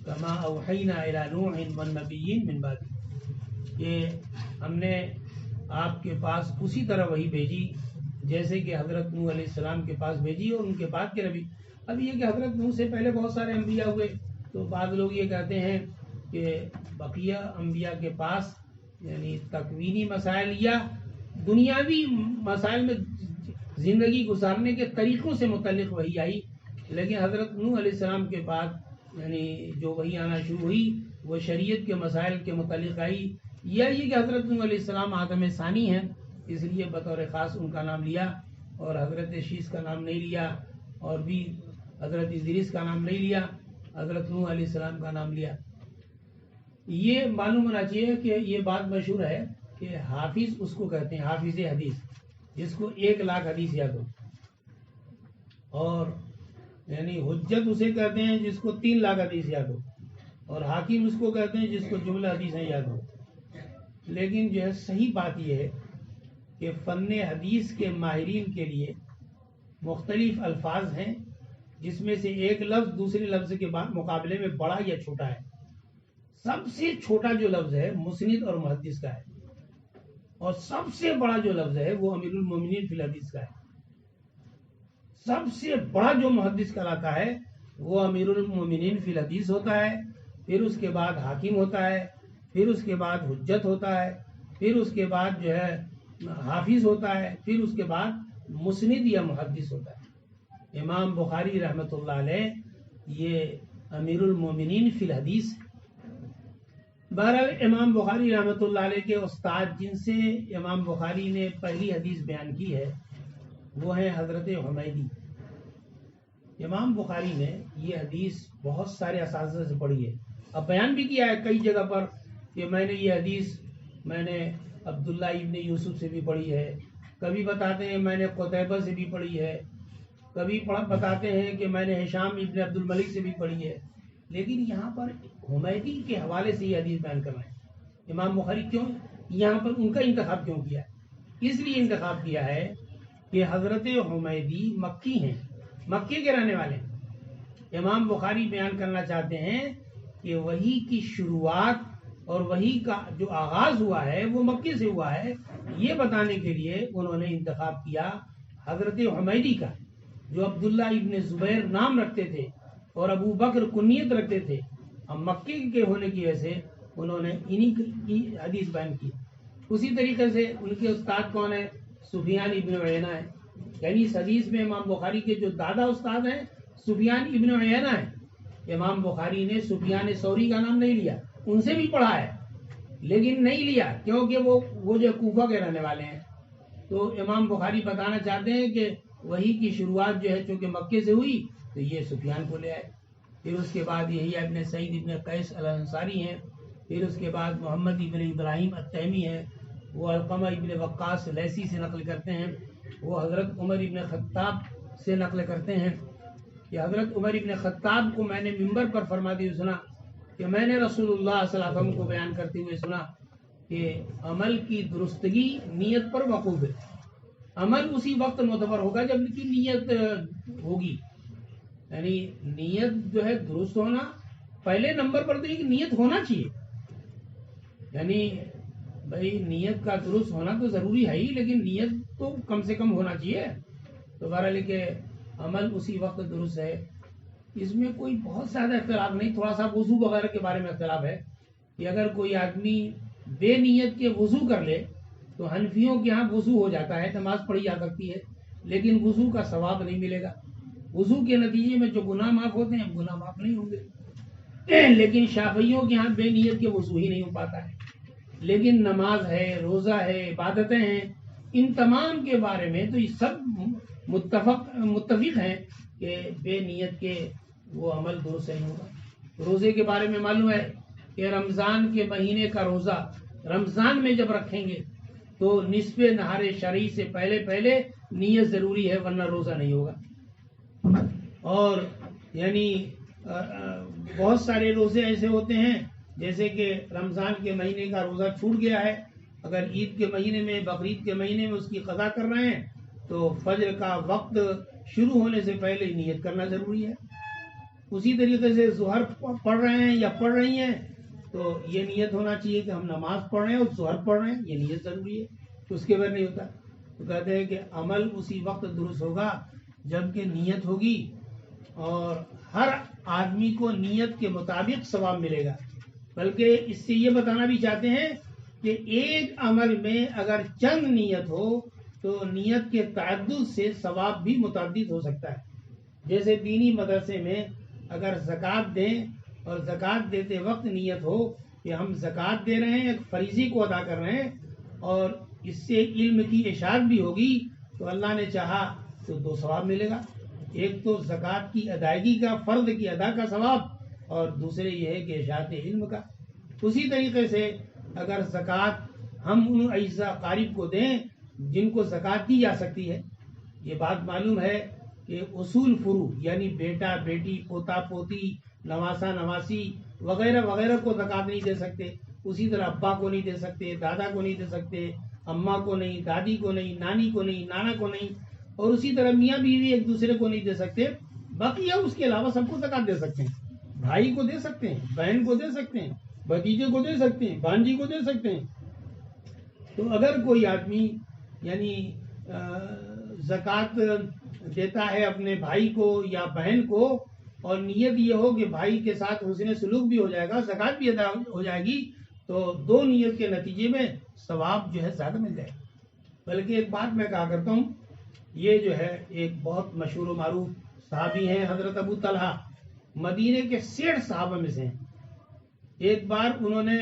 [SPEAKER 2] کما اوحینا الی نوح والنبیین من بعد، کہ ہم نے آپ کے پاس اسی طرح وہی بھیجی جیسے کہ حضرت نوح علیہ السلام کے پاس بھیجی اور ان کے بعد کے نبی۔ اب یہ کہ حضرت نوح سے پہلے بہت سارے انبیاء ہوئے، تو بعض لوگ یہ کہتے ہیں کہ بقیہ انبیاء کے پاس یعنی تکوینی مسائل یا دنیاوی مسائل میں زندگی گزارنے کے طریقوں سے متعلق وحی آئی، لیکن حضرت نوح علیہ السلام کے بعد یعنی جو وحی آنا شروع ہوئی وہ شریعت کے مسائل کے متعلق آئی، یا یہ کہ حضرت نوح علیہ السلام آدم ثانی ہیں اس لیے بطور خاص ان کا نام لیا، اور حضرت شیس کا نام نہیں لیا، اور بھی حضرت ادریس کا نام نہیں لیا، حضرت نوح علیہ السلام کا نام لیا۔ یہ معلوم ہونا چاہیے کہ یہ بات مشہور ہے کہ حافظ اس کو کہتے ہیں، حافظ حدیث، جس کو 1,00,000 حدیث یاد ہو، اور یعنی حجت اسے کہتے ہیں جس کو 3,00,000 حدیث یاد ہو، اور حاکم اس کو کہتے ہیں جس کو جملہ حدیثیں یاد ہو۔ لیکن جو ہے صحیح بات یہ ہے کہ فن حدیث کے ماہرین کے لیے مختلف الفاظ ہیں، جس میں سے ایک لفظ دوسرے لفظ کے مقابلے میں بڑا یا چھوٹا ہے۔ سب سے چھوٹا جو لفظ ہے مسند اور محدث کا ہے، اور سب سے بڑا جو لفظ ہے وہ امیر المومنین فی الحدیث کا ہے۔ سب سے بڑا جو محدث کہلاتا ہے وہ امیر المومنین فی الحدیث ہوتا ہے، پھر اس کے بعد حاکم ہوتا ہے، پھر اس کے بعد حجت ہوتا ہے، پھر اس کے بعد جو ہے حافظ ہوتا ہے، پھر اس کے بعد مسند یا محدث ہوتا ہے۔ امام بخاری رحمۃ اللہ علیہ یہ امیر المومنین فی الحدیث ہے۔ بہرحال امام بخاری رحمۃ اللہ علیہ کے استاد جن سے امام بخاری نے پہلی حدیث بیان کی ہے وہ ہیں حضرت حمیدی۔ امام بخاری نے یہ حدیث بہت سارے اساتذہ سے پڑھی ہے، اب بیان بھی کیا ہے کئی جگہ پر کہ میں نے یہ حدیث میں نے عبداللہ ابن یوسف سے بھی پڑھی ہے، کبھی بتاتے ہیں میں نے قتیبہ سے بھی پڑھی ہے، کبھی بتاتے ہیں کہ میں نے ہشام ابن عبد الملک سے بھی پڑھی ہے، لیکن یہاں پر حمیدی کے حوالے سے یہ حدیث بیان کر رہے ہیں۔ امام بخاری کیوں یہاں پر ان کا انتخاب کیوں کیا ہے؟ اس لیے انتخاب کیا ہے کہ حضرت حمیدی مکی ہیں، مکے کے رہنے والے ہیں۔ امام بخاری بیان کرنا چاہتے ہیں کہ وحی کی شروعات اور وحی کا جو آغاز ہوا ہے وہ مکے سے ہوا ہے، یہ بتانے کے لیے انہوں نے انتخاب کیا حضرت حمیدی کا، جو عبداللہ ابن زبیر نام رکھتے تھے اور ابو بکر کنیت رکھتے تھے۔ اب مکے کے ہونے کی وجہ سے انہوں نے انہی کی حدیث بیان کی۔ اسی طریقے سے ان کے استاد کون ہے؟ سفیان ابن عیینہ ہے، یعنی اس حدیث میں امام بخاری کے جو دادا استاد ہیں سفیان ابن عیینہ ہیں۔ امام بخاری نے سفیان ثوری کا نام نہیں لیا، ان سے بھی پڑھا ہے لیکن نہیں لیا کیونکہ وہ جو کوفہ کے رہنے والے ہیں۔ تو امام بخاری بتانا چاہتے ہیں کہ وحی کی شروعات جو ہے چونکہ مکے سے ہوئی تو یہ سفیان کو لے آئے۔ پھر اس کے بعد یہی ابن سعید ابن قیس الانصاری ہیں، پھر اس کے بعد محمد ابن ابراہیم التیمی ہے، وہ علقمہ ابن وقاص لیثی سے نقل کرتے ہیں، وہ حضرت عمر ابن خطاب سے نقل کرتے ہیں کہ حضرت عمر ابن خطاب کو میں نے منبر پر فرماتے ہوئے سنا کہ میں نے رسول اللہ صلی اللہ علیہ وسلم کو بیان کرتے ہوئے سنا کہ عمل کی درستگی نیت پر موقوف ہے، عمل اسی وقت معتبر ہوگا جب کی نیت ہوگی، یعنی نیت جو ہے درست ہونا پہلے نمبر پر، تو ایک نیت ہونا چاہیے، یعنی بھائی نیت کا درست ہونا تو ضروری ہے ہی، لیکن نیت تو کم سے کم ہونا چاہیے۔ تو بہرحال کہ عمل اسی وقت درست ہے، اس میں کوئی بہت زیادہ اختلاف نہیں، تھوڑا سا وضو وغیرہ کے بارے میں اختلاف ہے کہ اگر کوئی آدمی بے نیت کے وضو کر لے تو حنفیوں کے ہاں وضو ہو جاتا ہے، نماز پڑھی جا سکتی ہے، لیکن وضو کا ثواب نہیں ملے گا۔ وضو کے نتیجے میں جو گناہ معاف ہوتے ہیں گناہ معاف نہیں ہوں گے، لیکن شافعیوں کے ہاں بے نیت کے وضو ہی نہیں ہو پاتا ہے۔ لیکن نماز ہے، روزہ ہے، عبادتیں ہیں، ان تمام کے بارے میں تو یہ سب متفق ہیں کہ بے نیت کے وہ عمل درست نہیں ہوگا۔ روزے کے بارے میں معلوم ہے کہ رمضان کے مہینے کا روزہ رمضان میں جب رکھیں گے تو نصف نہار شرعی سے پہلے نیت ضروری ہے، ورنہ روزہ نہیں ہوگا۔ اور یعنی بہت سارے روزے ایسے ہوتے ہیں جیسے کہ رمضان کے مہینے کا روزہ چھوٹ گیا ہے، اگر عید کے مہینے میں بقرعید کے مہینے میں اس کی قضا کر رہے ہیں تو فجر کا وقت شروع ہونے سے پہلے نیت کرنا ضروری ہے۔ اسی طریقے سے ظہر پڑھ رہے ہیں یا پڑھ رہی ہیں تو یہ نیت ہونا چاہیے کہ ہم نماز پڑھ رہے ہیں اور ظہر پڑھ رہے ہیں، یہ نیت ضروری ہے، تو اس کے بعد نہیں ہوتا۔ تو کہتے ہیں کہ عمل اسی وقت درست ہوگا جب کہ نیت ہوگی، اور ہر آدمی کو نیت کے مطابق ثواب ملے گا۔ بلکہ اس سے یہ بتانا بھی چاہتے ہیں کہ ایک عمل میں اگر چند نیت ہو تو نیت کے تعدد سے ثواب بھی متعدد ہو سکتا ہے۔ جیسے دینی مدرسے میں اگر زکوٰۃ دیں اور زکوٰۃ دیتے وقت نیت ہو کہ ہم زکوٰۃ دے رہے ہیں، ایک فریضے کو ادا کر رہے ہیں، اور اس سے علم کی اشاعت بھی ہوگی تو اللہ نے چاہا تو 2 ثواب ملے گا، ایک تو زکوٰۃ کی ادائیگی کا، فرض کی ادا کا ثواب، اور دوسرے یہ ہے کہ اشاعت علم کا۔ اسی طریقے سے اگر زکوٰۃ ہم ان اعزاء قارب کو دیں جن کو زکوٰۃ دی جا سکتی ہے، یہ بات معلوم ہے کہ اصول فروع یعنی بیٹا بیٹی، پوتا پوتی، نواسا نواسی وغیرہ وغیرہ کو زکوٰۃ نہیں دے سکتے، اسی طرح ابا کو نہیں دے سکتے، دادا کو نہیں دے سکتے، اماں کو نہیں، دادی کو نہیں، نانی کو نہیں، نانا کو نہیں، اور اسی طرح میاں بیوی ایک دوسرے کو نہیں دے سکتے۔ بقیہ اس کے علاوہ سب کو زکوٰۃ دے سکتے ہیں، بھائی کو دے سکتے ہیں، بہن کو دے سکتے ہیں، بھتیجے کو دے سکتے ہیں، بھانجی کو دے سکتے ہیں۔ تو اگر کوئی آدمی یعنی زکوٰۃ دیتا ہے اپنے بھائی کو یا بہن کو، اور نیت یہ ہو کہ بھائی کے ساتھ حسن سلوک بھی ہو جائے گا، زکوٰۃ بھی ادا ہو جائے گی، تو 2 نیت کے نتیجے میں ثواب جو ہے زیادہ مل جائے گا۔ بلکہ ایک بات میں کہا کرتا ہوں، یہ جو ہے ایک بہت مشہور و معروف صحابی ہیں حضرت ابو طلحہ، مدینے کے 60 صحابہ میں سے ہیں۔ ایک بار انہوں نے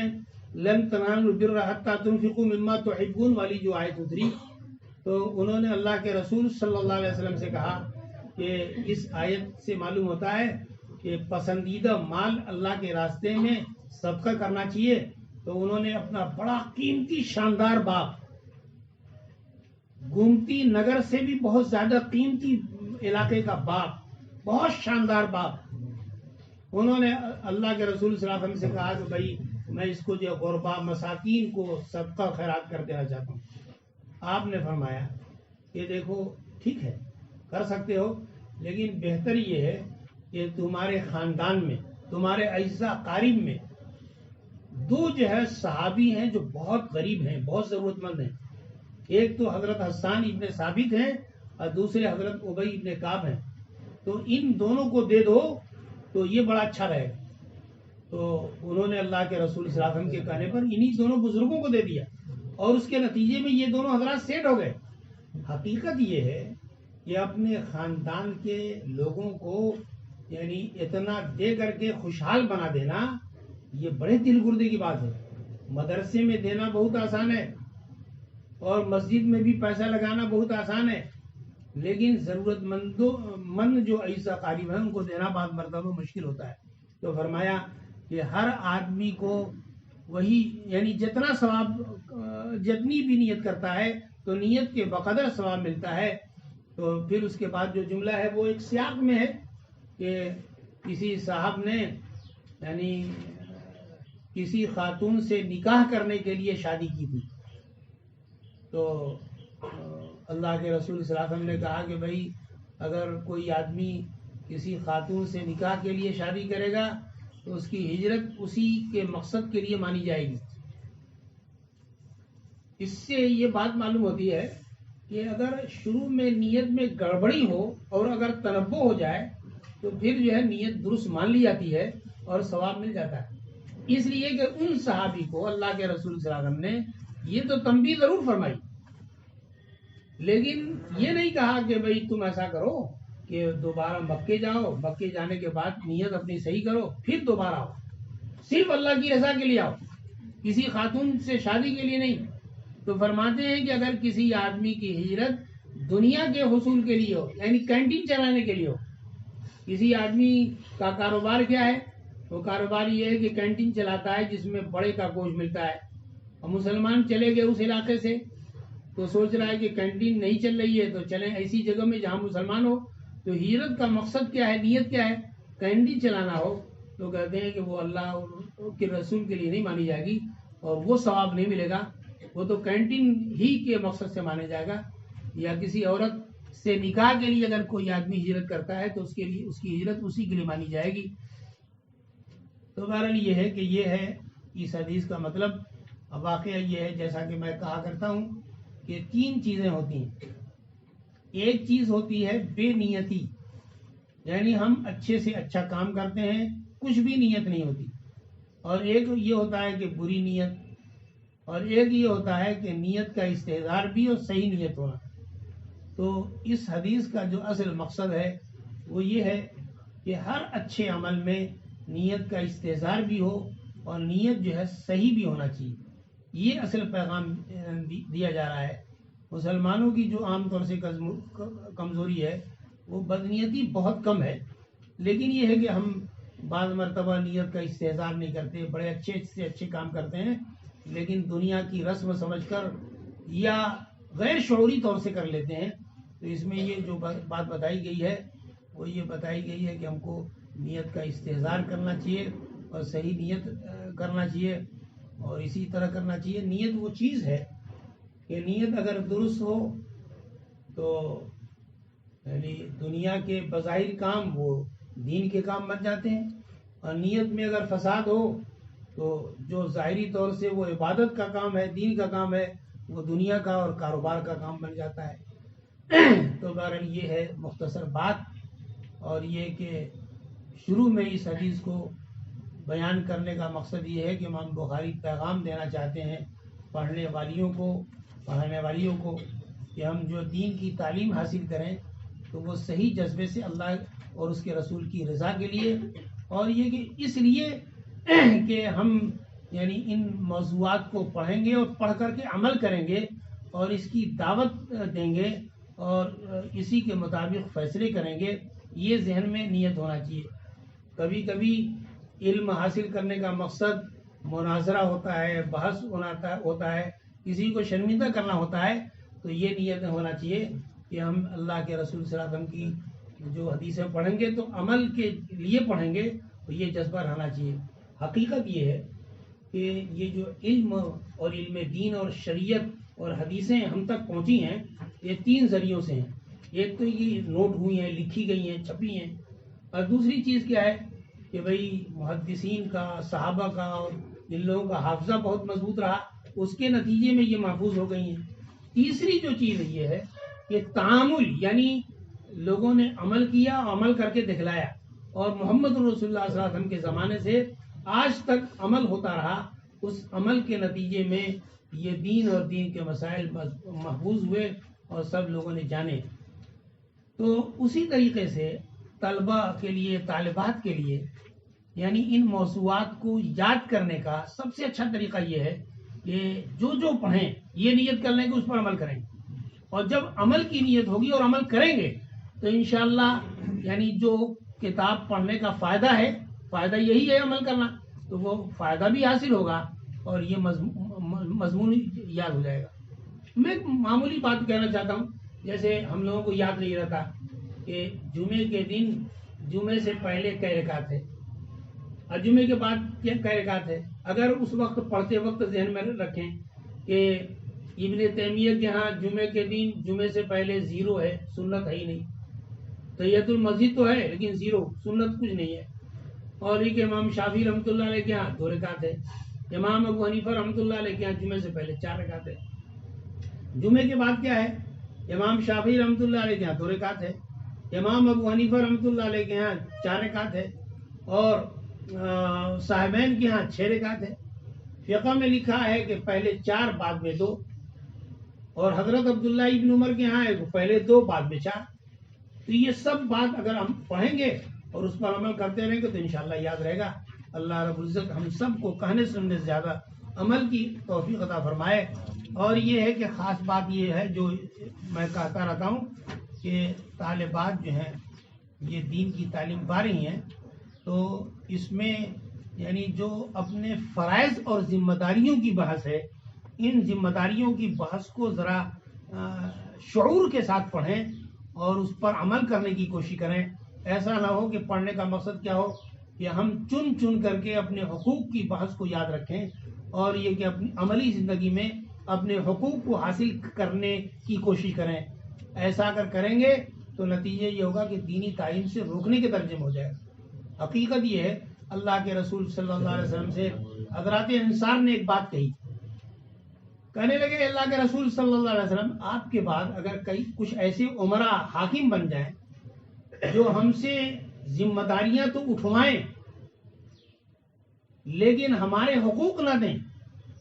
[SPEAKER 2] لن تنالوا البر حتى تنفقوا مما تحبون والی جو آیت اتری تو انہوں نے اللہ کے رسول صلی اللہ علیہ وسلم سے کہا کہ اس آیت سے معلوم ہوتا ہے کہ پسندیدہ مال اللہ کے راستے میں صدقہ کرنا چاہیے، تو انہوں نے اپنا بڑا قیمتی شاندار باغ، گومتی نگر سے بھی بہت زیادہ قیمتی علاقے کا باغ، بہت شاندار باغ، انہوں نے اللہ کے رسول صلی اللہ علیہ وسلم سے کہا کہ بھائی میں اس کو جو غربا مساکین کو صدقہ خیرات کر دینا چاہتا ہوں۔ آپ نے فرمایا کہ دیکھو ٹھیک ہے کر سکتے ہو، لیکن بہتر یہ ہے کہ تمہارے خاندان میں، تمہارے اعزا قریب میں دو جو ہے صحابی ہیں جو بہت غریب ہیں، بہت ضرورت مند ہیں۔ ایک تو حضرت حسان ابن ثابت ہیں اور دوسرے حضرت ابی ابن کعب ہیں، تو ان دونوں کو دے دو تو یہ بڑا اچھا رہے گا۔ تو انہوں نے اللہ کے رسول صلی اللہ علیہ وسلم کے کہنے پر انہی دونوں بزرگوں کو دے دیا، اور اس کے نتیجے میں یہ دونوں حضرات سیٹ ہو گئے۔ حقیقت یہ ہے کہ اپنے خاندان کے لوگوں کو یعنی اتنا دے کر کے خوشحال بنا دینا یہ بڑے دل گردے کی بات ہے۔ مدرسے میں دینا بہت آسان ہے اور مسجد میں بھی پیسہ لگانا بہت آسان ہے، لیکن ضرورت مند جو اعزا قریب ہیں ان کو دینا بعض مرتبہ مشکل ہوتا ہے۔ تو فرمایا کہ ہر آدمی کو وہی یعنی جتنا ثواب، جتنی بھی نیت کرتا ہے تو نیت کے بقدر ثواب ملتا ہے۔ تو پھر اس کے بعد جو جملہ ہے وہ ایک سیاق میں ہے کہ کسی صاحب نے یعنی کسی خاتون سے نکاح کرنے کے لیے شادی کی تھی، تو اللہ کے رسول صلی اللہ علیہ وسلم نے کہا کہ بھائی اگر کوئی آدمی کسی خاتون سے نکاح کے لیے شادی کرے گا تو اس کی ہجرت اسی کے مقصد کے لیے مانی جائے گی۔ اس سے یہ بات معلوم ہوتی ہے کہ اگر شروع میں نیت میں گڑبڑی ہو اور اگر تنبہ ہو جائے تو پھر جو ہے نیت درست مان لی جاتی ہے اور ثواب مل جاتا ہے۔ اس لیے کہ ان صحابی کو اللہ کے رسول صلی اللہ علیہ وسلم نے یہ تو تنبیہ ضرور فرمائی، لیکن یہ نہیں کہا کہ بھئی تم ایسا کرو کہ دوبارہ مکے جاؤ، مکے جانے کے بعد نیت اپنی صحیح کرو پھر دوبارہ آؤ، صرف اللہ کی رضا کے لیے آؤ، کسی خاتون سے شادی کے لیے نہیں۔ تو فرماتے ہیں کہ اگر کسی آدمی کی ہجرت دنیا کے حصول کے لیے ہو، یعنی کینٹین چلانے کے لیے ہو، کسی آدمی کا کاروبار کیا ہے؟ وہ کاروبار یہ ہے کہ کینٹین چلاتا ہے جس میں بڑے کا گوشت ملتا ہے، اور مسلمان چلے گئے اس علاقے سے تو سوچ رہا ہے کہ کینٹین نہیں چل رہی ہے تو چلیں ایسی جگہ میں جہاں مسلمان ہو۔ تو ہجرت کا مقصد کیا ہے، نیت کیا ہے؟ کینٹین چلانا ہو تو کہتے ہیں کہ وہ اللہ کے رسول کے لیے نہیں مانی جائے گی اور وہ ثواب نہیں ملے گا، وہ تو کینٹین ہی کے مقصد سے مانا جائے گا۔ یا کسی عورت سے نکاح کے لیے اگر کوئی آدمی ہجرت کرتا ہے تو اس کے لیے اس کی ہجرت اسی کے لیے مانی جائے گی۔ تو بہرحال یہ ہے کہ یہ ہے اس حدیث کا مطلب۔ اب واقعہ یہ ہے جیسا کہ میں کہا کرتا ہوں کہ تین چیزیں ہوتی ہیں۔ ایک چیز ہوتی ہے بے نیتی، یعنی ہم اچھے سے اچھا کام کرتے ہیں کچھ بھی نیت نہیں ہوتی، اور ایک یہ ہوتا ہے کہ بری نیت، اور ایک یہ ہوتا ہے کہ نیت کا استحضار بھی اور صحیح نیت ہونا۔ تو اس حدیث کا جو اصل مقصد ہے وہ یہ ہے کہ ہر اچھے عمل میں نیت کا استحضار بھی ہو اور نیت جو ہے صحیح بھی ہونا چاہیے۔ یہ اصل پیغام دیا جا رہا ہے۔ مسلمانوں کی جو عام طور سے کمزوری ہے وہ بدنیتی بہت کم ہے، لیکن یہ ہے کہ ہم بعض مرتبہ نیت کا استحضار نہیں کرتے، بڑے اچھے سے اچھے کام کرتے ہیں لیکن دنیا کی رسم سمجھ کر یا غیر شعوری طور سے کر لیتے ہیں۔ تو اس میں یہ جو بات بتائی گئی ہے وہ یہ بتائی گئی ہے کہ ہم کو نیت کا استحضار کرنا چاہیے اور صحیح نیت کرنا چاہیے، اور اسی طرح کرنا چاہیے۔ نیت وہ چیز ہے کہ نیت اگر درست ہو تو یعنی دنیا کے بظاہر کام وہ دین کے کام بن جاتے ہیں، اور نیت میں اگر فساد ہو تو جو ظاہری طور سے وہ عبادت کا کام ہے، دین کا کام ہے، وہ دنیا کا اور کاروبار کا کام بن جاتا ہے۔ تو بہرحال یہ ہے مختصر بات، اور یہ کہ شروع میں اس حدیث کو بیان کرنے کا مقصد یہ ہے کہ امام بخاری پیغام دینا چاہتے ہیں پڑھنے والیوں کو، پڑھانے والیوں کو، کہ ہم جو دین کی تعلیم حاصل کریں تو وہ صحیح جذبے سے اللہ اور اس کے رسول کی رضا کے لیے، اور یہ کہ اس لیے کہ ہم یعنی ان موضوعات کو پڑھیں گے اور پڑھ کر کے عمل کریں گے اور اس کی دعوت دیں گے اور اسی کے مطابق فیصلے کریں گے، یہ ذہن میں نیت ہونا چاہیے۔ کبھی کبھی علم حاصل کرنے کا مقصد مناظرہ ہوتا ہے، بحث ہوتا ہے، کسی کو شرمندہ کرنا ہوتا ہے، تو یہ نیت ہونا چاہیے کہ ہم اللہ کے رسول صلی اللہ علیہ وسلم کی جو حدیثیں پڑھیں گے تو عمل کے لیے پڑھیں گے، تو یہ جذبہ رہنا چاہیے۔ حقیقت یہ ہے کہ یہ جو علم اور علم دین اور شریعت اور حدیثیں ہم تک پہنچی ہیں، یہ 3 ذریعوں سے ہیں۔ ایک تو یہ نوٹ ہوئی ہیں، لکھی گئی ہیں، چھپی ہیں، اور دوسری چیز کیا ہے کہ بھئی محدثین کا، صحابہ کا اور ان لوگوں کا حافظہ بہت مضبوط رہا، اس کے نتیجے میں یہ محفوظ ہو گئی ہیں۔ تیسری جو چیز یہ ہے کہ تعامل، یعنی لوگوں نے عمل کیا، عمل کر کے دکھلایا، اور محمد رسول اللہ صلی اللہ علیہ وسلم کے زمانے سے آج تک عمل ہوتا رہا، اس عمل کے نتیجے میں یہ دین اور دین کے مسائل محفوظ ہوئے اور سب لوگوں نے جانے۔ تو اسی طریقے سے طلبہ کے لیے، طالبات کے لیے، یعنی ان موضوعات کو یاد کرنے کا سب سے اچھا طریقہ یہ ہے کہ جو پڑھیں یہ نیت کر لیں کہ اس پر عمل کریں، اور جب عمل کی نیت ہوگی اور عمل کریں گے تو انشاءاللہ یعنی جو کتاب پڑھنے کا فائدہ ہے، فائدہ یہی ہے عمل کرنا، تو وہ فائدہ بھی حاصل ہوگا اور یہ مضمون یاد ہو جائے گا۔ میں ایک معمولی بات کہنا چاہتا ہوں، جیسے ہم لوگوں کو یاد نہیں رہتا کہ جمعے کے دن جمعے سے پہلے کئی رکعت ہے اور جمعے کے بعد کئی رکعت ہے۔ اگر اس وقت پڑھتے وقت ذہن میں رکھیں کہ ابن تیمیہ کے ہاں جمعے کے دن جمعے سے پہلے 0 ہے، سنت ہے ہی نہیں، تحیۃ المسجد تو ہے لیکن 0، سنت کچھ نہیں ہے، اور ایک امام شافعی رحمۃ اللہ علیہ کے ہاں 2 رکعت ہے، امام ابو حنیفہ رحمۃ اللہ علیہ کے ہاں جمعے سے پہلے 4 رکعت ہے۔ جمعے کے بعد کیا ہے؟ امام شافعی رحمۃ اللہ علیہ کے ہاں 2 رکعت ہے، امام ابو حنیفہ رحمۃ اللہ علیہ کے ہاں 4 رکعت ہے، اور صاحبین کے ہاں 6 رکعت ہے۔ فقہ میں لکھا ہے کہ پہلے 4 بعد میں 2، اور حضرت عبداللہ ابن عمر کے ہاں ہے پہلے 2 بعد میں 4۔ تو یہ سب بات اگر ہم پڑھیں گے اور اس پر عمل کرتے رہیں گے تو انشاءاللہ یاد رہے گا۔ اللہ رب العزت ہم سب کو کہنے سننے سے زیادہ عمل کی توفیق عطا فرمائے۔ اور یہ ہے کہ خاص بات یہ ہے جو میں کہتا رہتا ہوں کہ طالبات جو ہیں یہ دین کی تعلیم پا رہی ہیں، تو اس میں یعنی جو اپنے فرائض اور ذمہ داریوں کی بحث ہے، ان ذمہ داریوں کی بحث کو ذرا شعور کے ساتھ پڑھیں اور اس پر عمل کرنے کی کوشش کریں۔ ایسا نہ ہو کہ پڑھنے کا مقصد کیا ہو کہ ہم چن کر کے اپنے حقوق کی بحث کو یاد رکھیں، اور یہ کہ اپنی عملی زندگی میں اپنے حقوق کو حاصل کرنے کی کوشش کریں۔ ایسا اگر کریں گے تو نتیجہ یہ ہوگا کہ دینی تعلیم سے روکنے کے درجے میں ہو جائے گا۔ حقیقت یہ ہے، اللہ کے رسول صلی اللہ علیہ وسلم سے حضرات انصار نے ایک بات کہی، کہنے لگے اللہ کے رسول صلی اللہ علیہ وسلم، آپ کے بعد اگر کچھ ایسے عمرا حاکم بن جائیں جو ہم سے ذمہ داریاں تو اٹھوائیں لیکن ہمارے حقوق نہ دیں،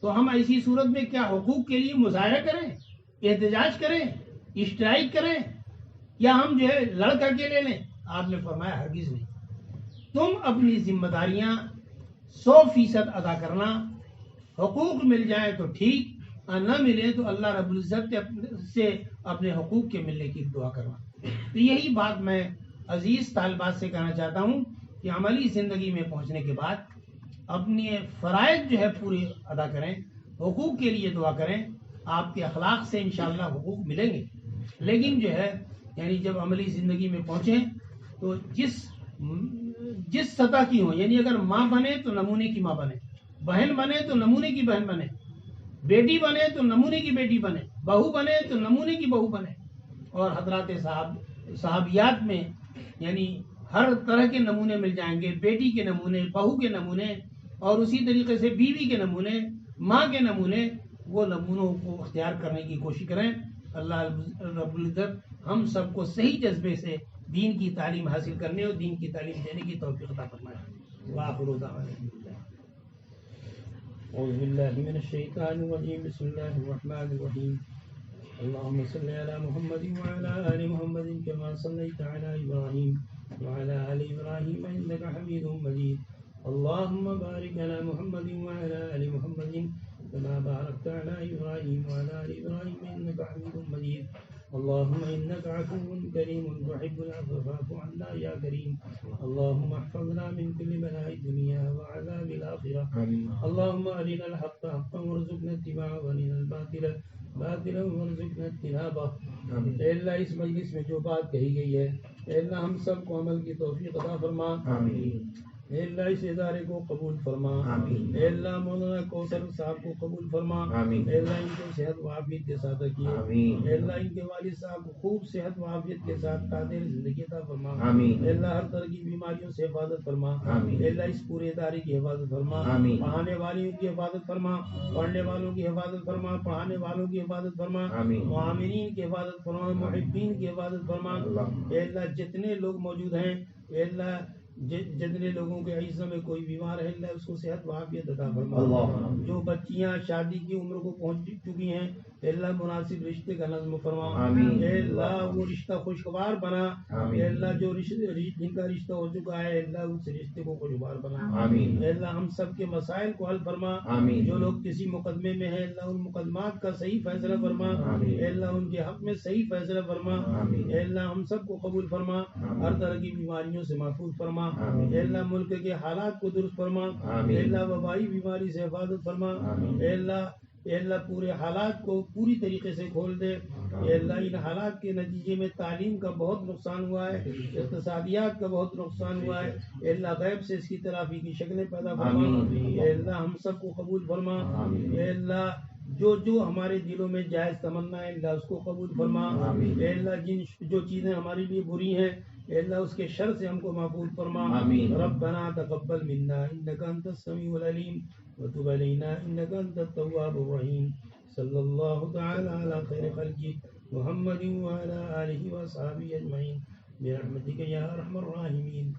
[SPEAKER 2] تو ہم ایسی صورت میں کیا حقوق کے لیے مظاہرہ کریں، احتجاج کریں، اسٹرائک کریں، یا ہم جو ہے لڑ کر کے لے لیں؟ آپ نے فرمایا ہرگز نہیں، تم اپنی ذمہ داریاں 100% ادا کرنا، حقوق مل جائیں تو ٹھیک، اور نہ ملے تو اللہ رب العزت سے اپنے حقوق کے ملنے کی دعا کرنا۔ تو یہی بات میں عزیز طالبات سے کہنا چاہتا ہوں کہ عملی زندگی میں پہنچنے کے بعد اپنے فرائض جو ہے پورے ادا کریں، حقوق کے لیے دعا کریں، آپ کے اخلاق سے انشاءاللہ حقوق ملیں گے۔ لیکن جو ہے یعنی جب عملی زندگی میں پہنچیں تو جس سطح کی ہوں، یعنی اگر ماں بنے تو نمونے کی ماں بنے، بہن بنے تو نمونے کی بہن بنے، بیٹی بنے تو نمونے کی بیٹی بنے، بہو بنے تو نمونے کی بہو بنے۔ اور حضرات صحابیات میں یعنی ہر طرح کے نمونے مل جائیں گے، بیٹی کے نمونے، بہو کے نمونے، اور اسی طریقے سے بیوی کے نمونے، ماں کے نمونے، وہ نمونوں کو اختیار کرنے کی کوشش کریں۔ اللہ رب العزت ہم سب کو صحیح جذبے سے دین کی تعلیم حاصل کرنے اور دین کی تعلیم دینے کی توفیق عطا فرمائے۔ وآخر دعوانا اعوذ باللہ من الشیطان الرجیم، بسم اللہ الرحمن الرحیم، اللهم صل على محمد وعلى آل محمد كما صليت على إبراهيم وعلى آل إبراهيم إنك حميد مجيد، اللهم بارك على محمد وعلى آل محمد كما باركت على إبراهيم وعلى آل إبراهيم إنك حميد مجيد، اللهم إنك عفو كريم تحب العفو فاعف عنا يا كريم. اللهم احفظنا من كل بلاء الدنيا وعذاب الآخرة. اللهم أرنا الحق حقا وارزقنا اتباعه وأرنا الباطل باطلا وارزقنا اجتنابه. اے اللہ اس مجلس میں جو بات کہی گئی ہے اے اللہ ہم سب کو عمل کی توفیق عطا فرما. اے اللہ اس ادارے کو قبول فرما. اے اللہ مولانا کوثر صاحب کو قبول فرما. اے اللہ ان کو صحت و عافیت کے ساتھ رکھیے. اے اللہ ان کے والد صاحب کو خوب صحت و عافیت کے ساتھ قادر زندگی عطا فرما. اے اللہ ہر طرح کی بیماریوں سے حفاظت فرما. اے اللہ اس پورے ادارے کی حفاظت فرما. پڑھانے والیوں کی حفاظت فرما. پڑھنے والوں کی حفاظت فرما. پڑھانے والوں کی حفاظت فرما. معاملین کی حفاظت فرما. محبین کی حفاظت فرما. اے اللہ جتنے لوگ موجود ہیں اے اللہ جتنے لوگوں کے عزم میں کوئی بیمار ہے اللہ اس کو صحت و عافیت عطا فرما. جو بچیاں شادی کی عمر کو پہنچ چکی ہیں اے اللہ مناسب رشتے کا نظم فرما. اے اللہ وہ رشتہ خوشگوار بنا. اے اللہ جو جن کا رشتہ ہو چکا ہے اے اللہ اس رشتے کو خوشگوار بنا. اے اللہ ہم سب کے مسائل کو حل فرما. جو لوگ کسی مقدمے میں ہیں اللہ ان مقدمات کا صحیح فیصلہ فرما. اے اللہ ان کے حق میں صحیح فیصلہ فرما. اے اللہ ہم سب کو قبول فرما. ہر طرح کی بیماریوں سے محفوظ فرما. اے اللہ ملک کے حالات کو درست فرما. اے اللہ وبائی بیماری سے حفاظت فرما. اے اللہ پورے حالات کو پوری طریقے سے کھول دے. اے اللہ ان حالات کے نتیجے میں تعلیم کا بہت نقصان ہوا ہے. اقتصادیات کا بہت نقصان ہوا ہے. اے اللہ غیب سے اس کی تلافی کی شکلیں پیدا فرما. اے اللہ ہم سب کو قبول فرما. اے اللہ جو ہمارے دلوں میں جائز تمنا ہے اللہ اس کو قبول فرما. اے اللہ جو چیزیں ہمارے لیے بری ہیں اے اللہ اس کے شر سے ہم کو محفوظ فرما. ربنا تقبل منا انك انت السميع العليم وتب علينا انك انت التواب الرحيم. صلی اللہ تعالی علی خیر خلقہ محمد وعلى آلہ وصحبہ اجمعین برحمتک یا ارحم الراحمین.